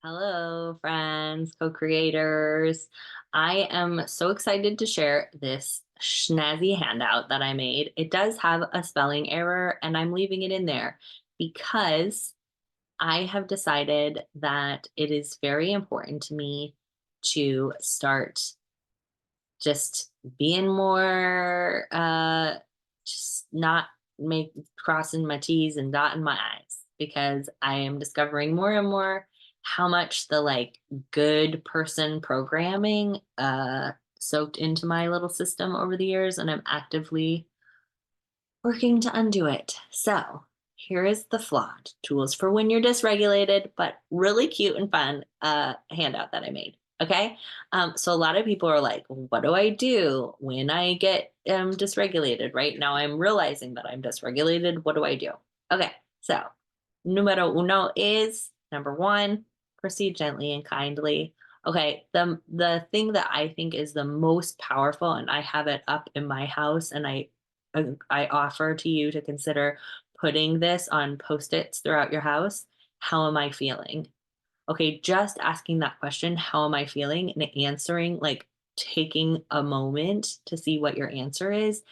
Hello, friends, co-creators. I am so excited to share this snazzy handout that I made. It does have a spelling error, and I'm leaving it in there because I have decided that it is very important to me to start just being more, just not make crossing my T's and dotting my I's because I am discovering more and more how much the like good person programming soaked into my little system over the years, and I'm actively working to undo it. So here is the flawed tools for when you're dysregulated, but really cute and fun handout that I made. Okay. So a lot of people are like, what do I do when I get dysregulated? Right now, I'm realizing that I'm dysregulated. What do I do? Okay. So numero uno is number one, proceed gently and kindly. Okay, the thing that I think is the most powerful, and I have it up in my house, and I offer to you to consider putting this on post-its throughout your house. How am I feeling? Okay, just asking that question, how am I feeling? And answering, like taking a moment to see what your answer is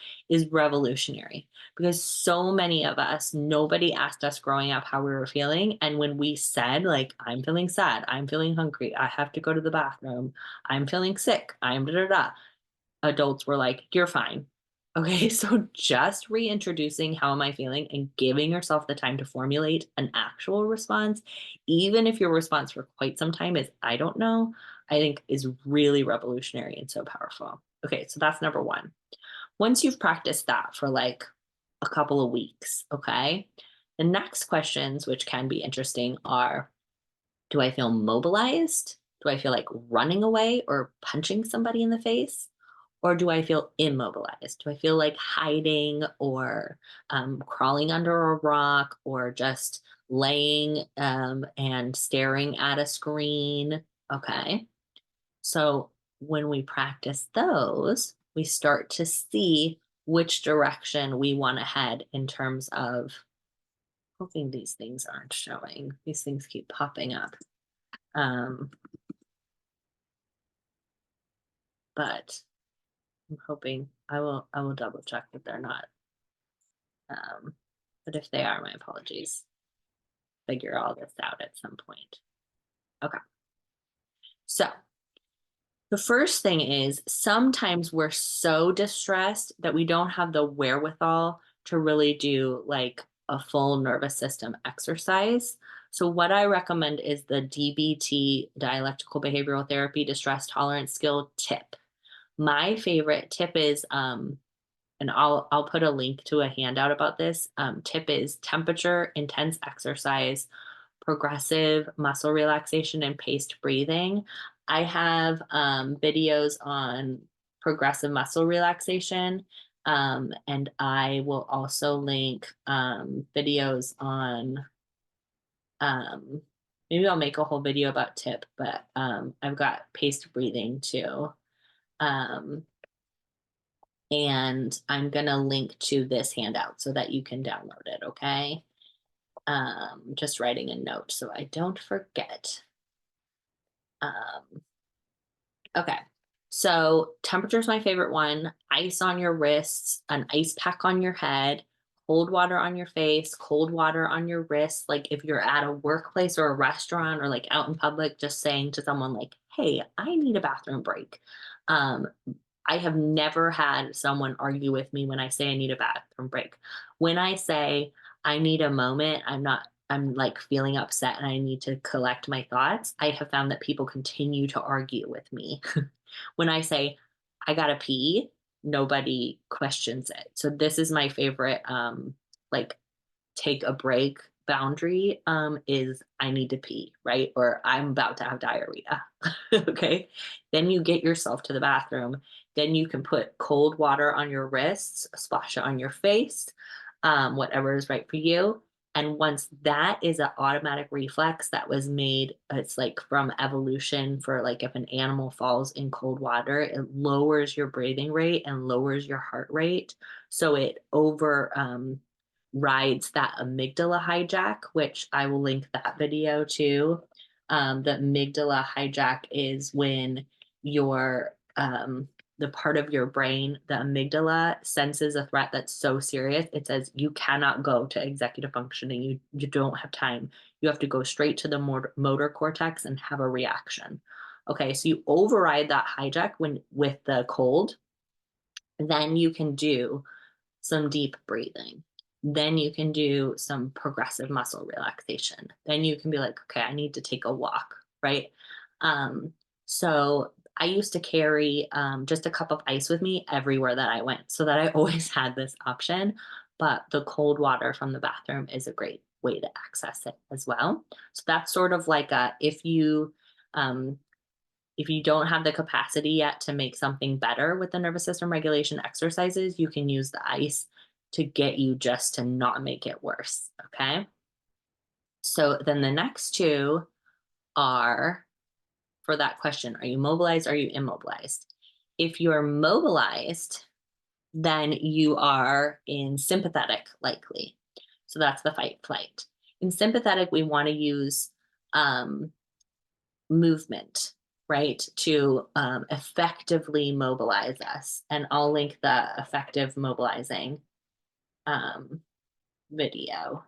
revolutionary because so many of us, nobody asked us growing up how we were feeling. And when we said, like, I'm feeling sad, I'm feeling hungry, I have to go to the bathroom, I'm feeling sick, I'm da da da, adults were like, "You're fine." Okay, so just reintroducing how am I feeling and giving yourself the time to formulate an actual response, even if your response for quite some time is, I don't know, I think is really revolutionary and so powerful. Okay, so that's number one. Once you've practiced that for like a couple of weeks, okay, the next questions, which can be interesting, are do I feel mobilized? Do I feel like running away or punching somebody in the face? Or do I feel immobilized? Do I feel like hiding or crawling under a rock or just laying and staring at a screen? Okay. So when we practice those, we start to see which direction we want to head in terms of hoping these things aren't showing. These things keep popping up. Um, but I'm hoping I will double check that they're not. Um, but if they are, my apologies. Figure all this out at some point. Okay. So the first thing is sometimes we're so distressed that we don't have the wherewithal to really do like a full nervous system exercise. So, what I recommend is the DBT, dialectical behavioral therapy distress tolerance skill tip. My favorite tip is and I'll put a link to a handout about this. Tip is temperature, intense exercise, progressive muscle relaxation, and paced breathing. I have videos on progressive muscle relaxation, and I will also link videos on. Um, Maybe I'll make a whole video about tip, but I've got paced breathing too. Um, and I'm gonna link to this handout so that you can download it, okay? Just writing a note so I don't forget. Um, okay. So temperature is my favorite one. Ice on your wrists, an ice pack on your head, cold water on your face, cold water on your wrists. Like if you're at a workplace or a restaurant or like out in public, just saying to someone like, "Hey, I need a bathroom break." Um, I have never had someone argue with me when I say I need a bathroom break. When I say I need a moment, I'm like feeling upset and I need to collect my thoughts. I have found that people continue to argue with me. When I say I gotta pee, nobody questions it. So this is my favorite like take a break boundary is I need to pee, right? Or I'm about to have diarrhea. Okay. Then you get yourself to the bathroom. Then you can put cold water on your wrists, splash it on your face, whatever is right for you. And once that is an automatic reflex that was made, it's like from evolution for like if an animal falls in cold water, it lowers your breathing rate and lowers your heart rate. So it over rides that amygdala hijack, which I will link that video to. The amygdala hijack is when your the part of your brain, the amygdala, senses a threat that's so serious. It says you cannot go to executive functioning. You don't have time. You have to go straight to the motor cortex and have a reaction. Okay, so you override that hijack when with the cold, then you can do some deep breathing. Then you can do some progressive muscle relaxation. Then you can be like, okay, I need to take a walk, right? Um, so I used to carry just a cup of ice with me everywhere that I went so that I always had this option. But the cold water from the bathroom is a great way to access it as well. So that's sort of like a um, if you don't have the capacity yet to make something better with the nervous system regulation exercises, you can use the ice to get you just to not make it worse. Okay. So then the next two are for that question: are you mobilized? Are you immobilized? If you're mobilized, then you are in sympathetic, likely. So that's the fight flight. In sympathetic, we want to use um, movement, right, to effectively mobilize us. And I'll link the effective mobilizing um, video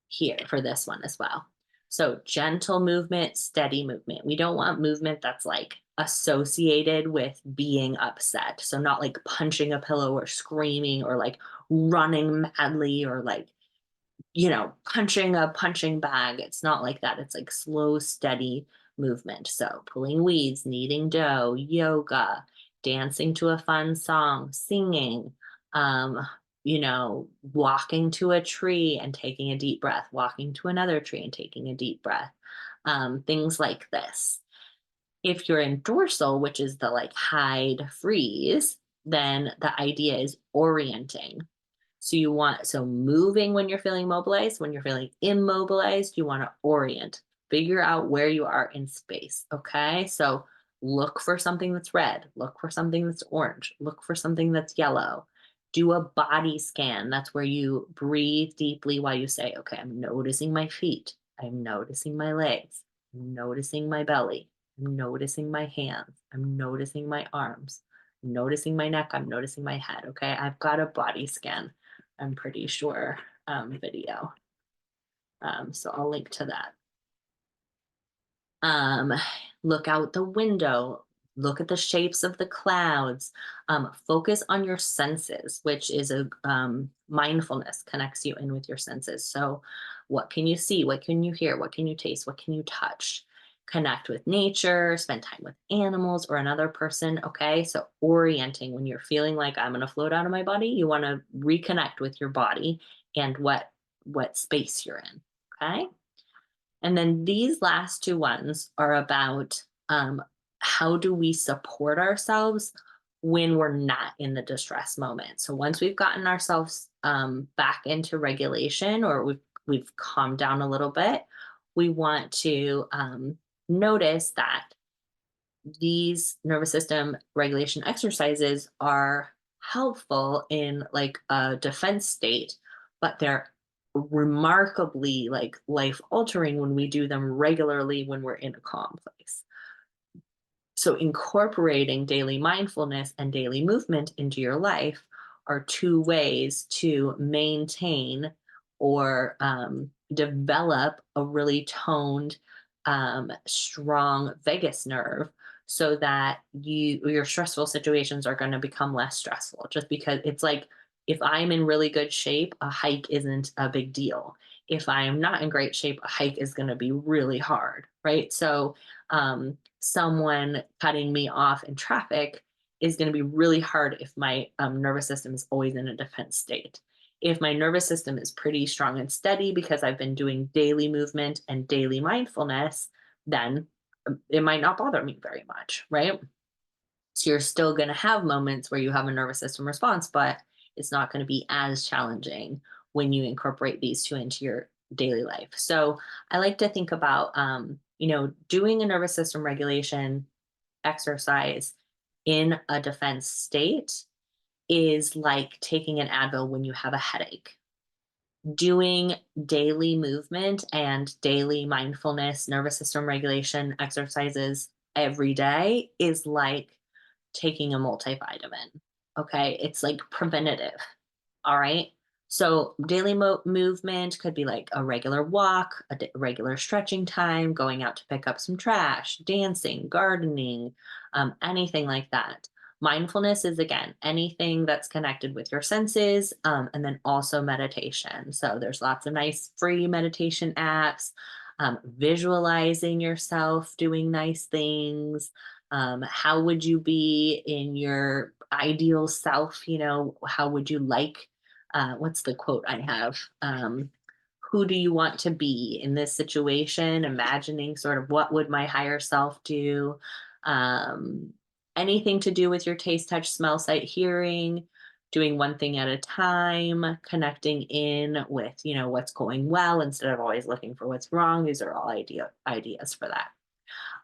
here for this one as well. So, gentle movement, steady movement. We don't want movement that's like associated with being upset. So, not like punching a pillow or screaming or like running madly or like punching a punching bag. It's not like that. It's like slow, steady movement. So pulling weeds, kneading dough, yoga, dancing to a fun song, singing, walking to a tree and taking a deep breath, walking to another tree and taking a deep breath, things like this. If you're in dorsal, which is the like hide freeze, then the idea is orienting. So moving when you're feeling mobilized, when you're feeling immobilized, you want to orient, figure out where you are in space. Okay. So look for something that's red, look for something that's orange, look for something that's yellow. Do a body scan. That's where you breathe deeply while you say, okay, I'm noticing my feet. I'm noticing my legs. I'm noticing my belly. I'm noticing my hands. I'm noticing my arms. I'm noticing my neck. I'm noticing my head. Okay. I've got a body scan, I'm pretty sure, video. So I'll link to that. Um, Look out the window, look at the shapes of the clouds, focus on your senses, which is a mindfulness connects you in with your senses. So, what can you see? What can you hear? What can you taste? What can you touch? Connect with nature, spend time with animals or another person. Okay. So, orienting when you're feeling like I'm going to float out of my body, you want to reconnect with your body and what space you're in. Okay. And then these last two ones are about how do we support ourselves when we're not in the distress moment. So once we've gotten ourselves back into regulation, or we've calmed down a little bit, we want to notice that these nervous system regulation exercises are helpful in like a defense state, but they're remarkably like life altering when we do them regularly when we're in a calm place. So, incorporating daily mindfulness and daily movement into your life are two ways to maintain or develop a really toned, strong vagus nerve so that your stressful situations are going to become less stressful. Just because it's like if I'm in really good shape, a hike isn't a big deal. If I am not in great shape, a hike is going to be really hard, right? So, someone cutting me off in traffic is going to be really hard if my nervous system is always in a defense state. If my nervous system is pretty strong and steady because I've been doing daily movement and daily mindfulness, then it might not bother me very much, right? So you're still going to have moments where you have a nervous system response, but it's not going to be as challenging when you incorporate these two into your daily life. So I like to think about, doing a nervous system regulation exercise in a defense state is like taking an Advil when you have a headache. Doing daily movement and daily mindfulness, nervous system regulation exercises every day is like taking a multivitamin. Okay. It's like preventative. All right. So daily movement could be like a regular walk, a regular stretching time, going out to pick up some trash, dancing, gardening, anything like that. Mindfulness is again anything that's connected with your senses, and then also meditation. So there's lots of nice free meditation apps. Visualizing yourself doing nice things. How would you be in your ideal self? How would you like what's the quote I have? Who do you want to be in this situation? Imagining sort of what would my higher self do? Um, Anything to do with your taste, touch, smell, sight, hearing, doing one thing at a time, connecting in with, what's going well instead of always looking for what's wrong. These are all ideas for that.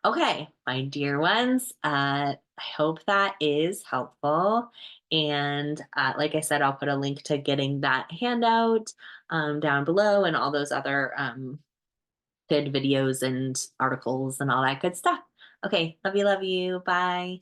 Okay, my dear ones, I hope that is helpful. And like I said, I'll put a link to getting that handout down below and all those other good videos and articles and all that good stuff. Okay, love you, love you. Bye.